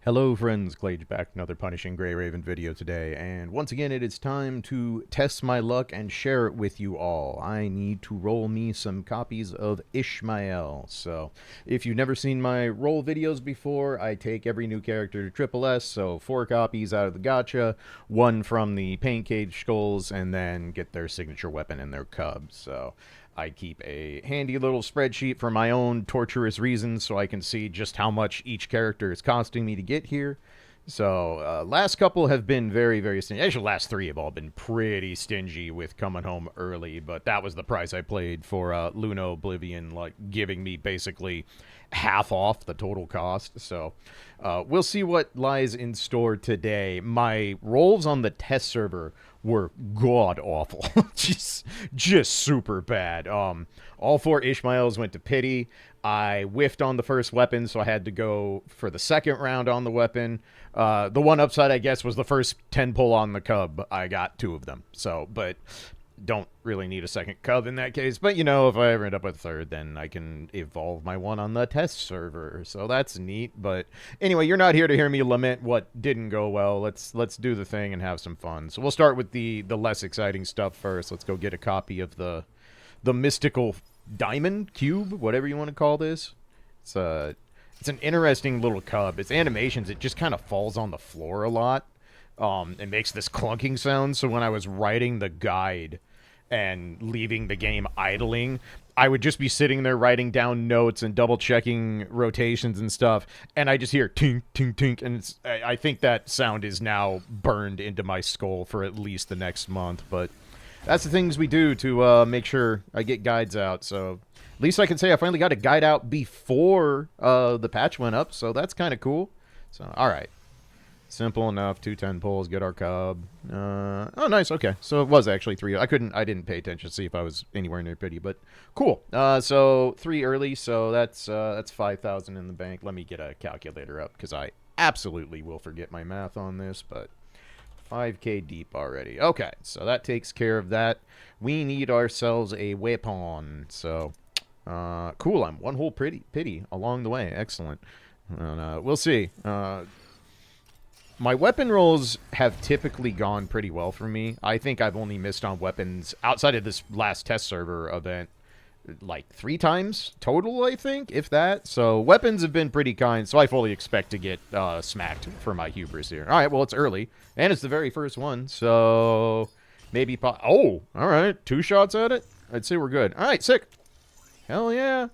Hello friends, Glage back, another Punishing Grey Raven video today, and once again it is time to test my luck and share it with you all. I need to roll me some copies of Ishmael. So, if you've never seen my roll videos before, I take every new character to SSS, so 4 copies out of the gacha, 1 from the Paint Cage Skulls, and then get their signature weapon and their cubs. So, I keep a handy little spreadsheet for my own torturous reasons so I can see just how much each character is costing me to get here. So, last couple have been very, very stingy. Actually, last 3 have all been pretty stingy with coming home early, but that was the price I paid for Luna Oblivion, like giving me basically half off the total cost. So, we'll see what lies in store today. My rolls on the test server were god awful. just super bad. All 4 Ishmaels went to pity. I whiffed on the first weapon, so I had to go for the second round on the weapon. The one upside, I guess, was the first 10 pull on the cub. I got 2 of them. So, but don't really need a second cub in that case. But, you know, if I ever end up with a third, then I can evolve my one on the test server. So that's neat. But anyway, you're not here to hear me lament what didn't go well. Let's do the thing and have some fun. So we'll start with the less exciting stuff first. Let's go get a copy of the mystical diamond cube, whatever you want to call this. It's an interesting little cub. Its animations, it just kind of falls on the floor a lot. It makes this clunking sound, so when I was writing the guide and leaving the game idling, I would just be sitting there writing down notes and double-checking rotations and stuff, and I just hear tink, tink, tink, and I think that sound is now burned into my skull for at least the next month, but that's the things we do to make sure I get guides out, so at least I can say I finally got a guide out before the patch went up, so that's kind of cool. So, alright. Simple enough. 2 10 pulls, get our cub. Oh, nice. Okay, so it was actually 3. I didn't pay attention to see if I was anywhere near pity, but cool. So 3 early, so that's 5,000 in the bank. Let me get a calculator up because I absolutely will forget my math on this, but 5K deep already. Okay, so that takes care of that. We need ourselves a weapon. So cool. I'm 1 whole pity along the way. Excellent. And, we'll see. My weapon rolls have typically gone pretty well for me. I think I've only missed on weapons outside of this last test server event like 3 times total, I think, if that. So weapons have been pretty kind, so I fully expect to get smacked for my hubris here. All right, well, it's early, and it's the very first one, so maybe... Oh, all right, 2 shots at it? I'd say we're good. All right, sick. Hell yeah.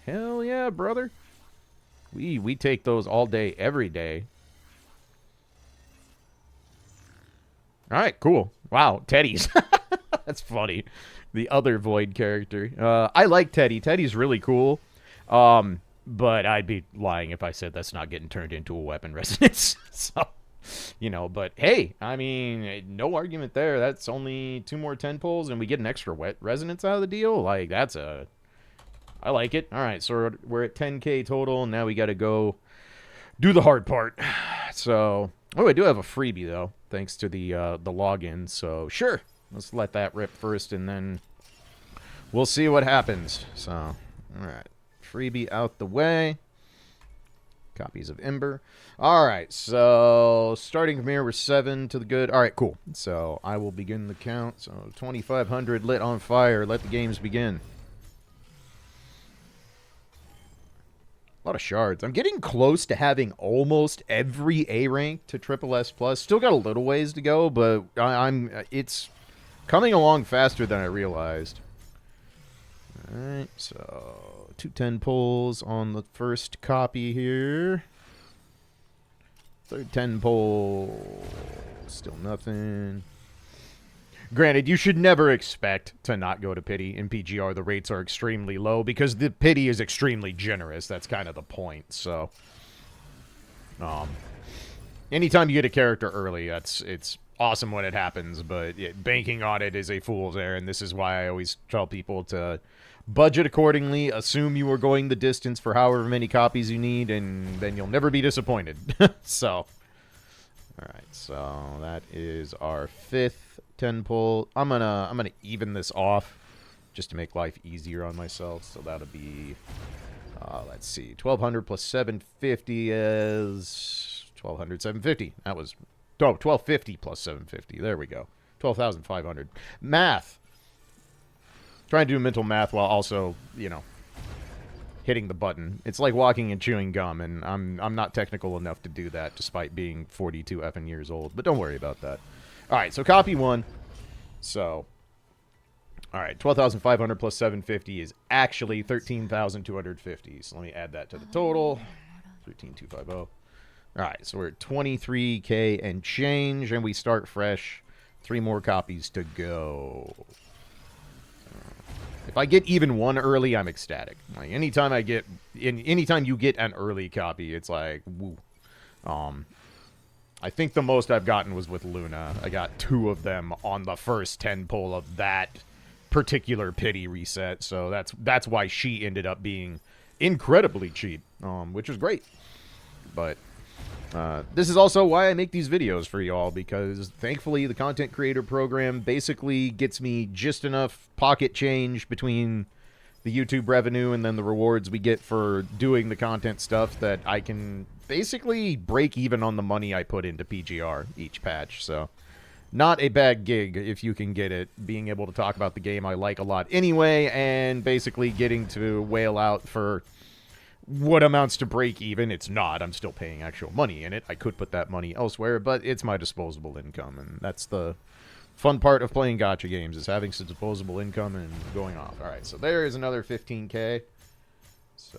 Hell yeah, brother. We take those all day, every day. All right, cool. Wow, Teddy's. That's funny. The other Void character. I like Teddy. Teddy's really cool. But I'd be lying if I said that's not getting turned into a weapon resonance. So, you know, but hey, I mean, no argument there. That's only 2 more 10 pulls, and we get an extra wet resonance out of the deal. Like, I like it. All right, so we're at 10K total, and now we got to go do the hard part. So... Oh, I do have a freebie, though, thanks to the login, so sure. Let's let that rip first, and then we'll see what happens. So, all right. Freebie out the way. Copies of Ember. All right, so starting from here, we're 7 to the good. All right, cool. So I will begin the count. So 2,500 lit on fire. Let the games begin. A lot of shards. I'm getting close to having almost every A rank to SSS+. Still got a little ways to go, but it's coming along faster than I realized. Alright, so 2 10 pulls on the first copy here. Third 10 pull. Still nothing. Granted, you should never expect to not go to pity. In PGR, the rates are extremely low because the pity is extremely generous. That's kind of the point. So, anytime you get a character early, it's awesome when it happens, but banking on it is a fool's errand. This is why I always tell people to budget accordingly, assume you are going the distance for however many copies you need, and then you'll never be disappointed. So, alright, so that is our 5th 10 pull. I'm gonna even this off just to make life easier on myself. So that'll be Let's see. 1,200 plus 750 is 1,200, 750. That was 1,250 plus 750. There we go. 12,500. Math. Trying to do mental math while also, you know, hitting the button. It's like walking and chewing gum, and I'm not technical enough to do that despite being 42 effing years old. But don't worry about that. All right, so copy 1. So, all right, 12,500 plus 750 is actually 13,250. So let me add that to the total. 13,250. All right, so we're at 23K and change, and we start fresh. 3 more copies to go. If I get even 1 early, I'm ecstatic. Like anytime you get an early copy, it's like woo. I think the most I've gotten was with Luna. I got 2 of them on the first 10 pull of that particular pity reset. So that's why she ended up being incredibly cheap, which is great. But this is also why I make these videos for y'all, because thankfully the content creator program basically gets me just enough pocket change between the YouTube revenue and then the rewards we get for doing the content stuff that I can basically break even on the money I put into PGR each patch. So not a bad gig if you can get it, being able to talk about the game I like a lot anyway, and basically getting to whale out for what amounts to break even. It's not. I'm still paying actual money in it. I could put that money elsewhere, but it's my disposable income, and that's the fun part of playing gacha games, is having some disposable income and going off. All right, so there is another 15K. So,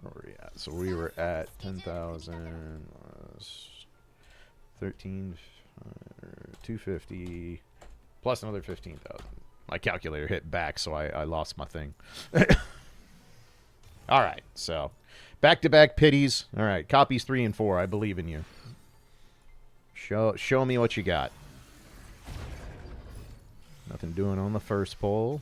where were we at? So we were at 10,000 plus 13, 250 plus another 15,000. My calculator hit back, so I lost my thing. All right, so back-to-back pities. All right, copies 3 and 4. I believe in you. Show me what you got. Nothing doing on the first pull.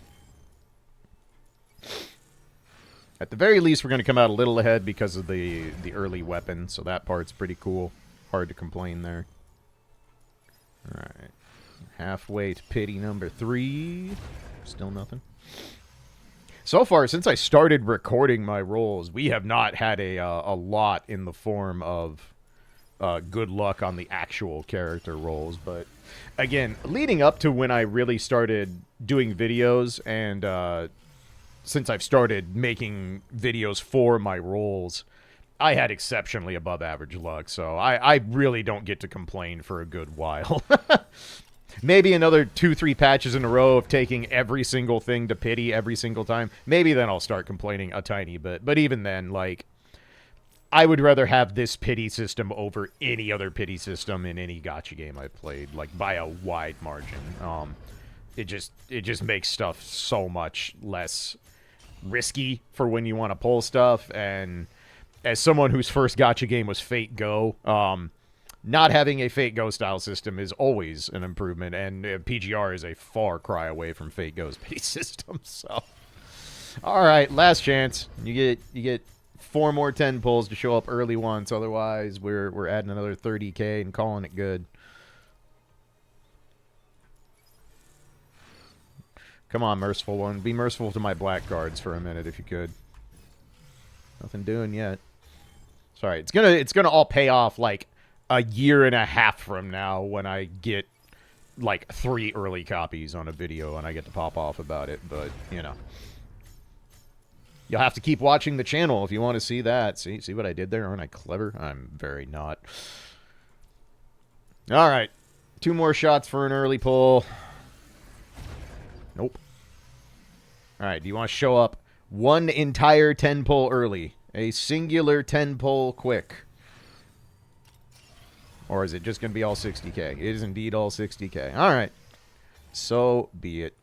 At the very least, we're going to come out a little ahead because of the early weapon, so that part's pretty cool. Hard to complain there. All right. Halfway to pity number 3. Still nothing. So far, since I started recording my rolls, we have not had a lot in the form of good luck on the actual character rolls. But again, leading up to when I really started doing videos, and since I've started making videos for my rolls, I had exceptionally above average luck. So I really don't get to complain for a good while. Maybe another 2-3 patches in a row of taking every single thing to pity every single time. Maybe then I'll start complaining a tiny bit. But even then, like, I would rather have this pity system over any other pity system in any gacha game I've played, like, by a wide margin. It just makes stuff so much less risky for when you want to pull stuff. And as someone whose first gacha game was Fate Go, not having a Fate Go style system is always an improvement, and PGR is a far cry away from Fate Go's pity system. So, all right, last chance. You get 4 more 10 pulls to show up early once. Otherwise, we're adding another 30K and calling it good. Come on, merciful one. Be merciful to my black cards for a minute if you could. Nothing doing yet. Sorry, it's gonna all pay off like a year and a half from now when I get like 3 early copies on a video and I get to pop off about it. But you know, you'll have to keep watching the channel if you want to see that. See what I did there? Aren't I clever? I'm very not. All right, 2 more shots for an early pull. Nope. All right, do you want to show up 1 entire 10 pull early? A singular 10 pull quick? Or is it just going to be all 60K? It is indeed all 60K. All right. So be it.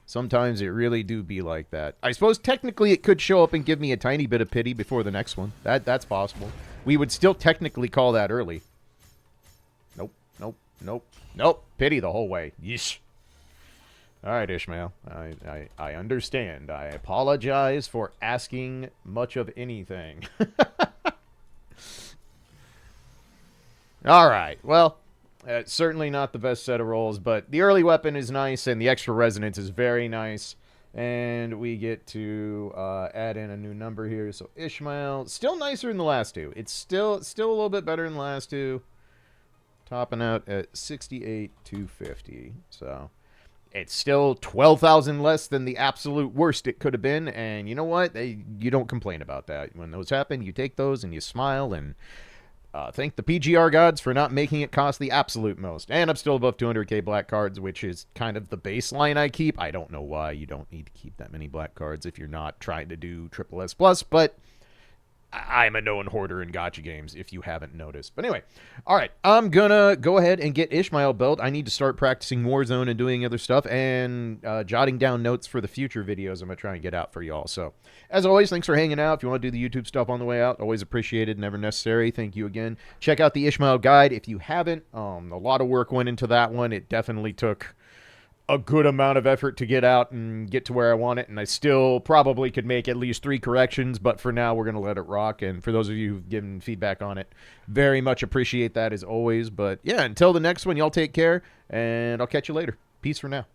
Sometimes it really do be like that. I suppose technically it could show up and give me a tiny bit of pity before the next one. That's possible. We would still technically call that early. Nope. Nope. Nope. Nope. Pity the whole way. Yeesh. All right, Ishmael. I understand. I apologize for asking much of anything. All right. Well, certainly not the best set of rolls, but the early weapon is nice, and the extra resonance is very nice. And we get to add in a new number here. So Ishmael, still nicer than the last two. It's still a little bit better than the last two. Topping out at 68,250. So it's still 12,000 less than the absolute worst it could have been. And you know what? You don't complain about that. When those happen, you take those and you smile and thank the PGR gods for not making it cost the absolute most. And I'm still above 200k black cards, which is kind of the baseline I keep. I don't know why you don't need to keep that many black cards if you're not trying to do triple S plus, but I'm a known hoarder in gacha games, if you haven't noticed. But anyway, all right, I'm gonna go ahead and get Ishmael built. I need to start practicing Warzone and doing other stuff and jotting down notes for the future videos I'm gonna try and get out for y'all. So, as always, thanks for hanging out. If you want to do the YouTube stuff on the way out, always appreciated, never necessary. Thank you again. Check out the Ishmael guide if you haven't. A lot of work went into that one. It definitely took a good amount of effort to get out and get to where I want it, and I still probably could make at least 3 corrections, but for now we're going to let it rock. And for those of you who've given feedback on it, very much appreciate that as always. But yeah, until the next one, y'all take care, and I'll catch you later. Peace for now.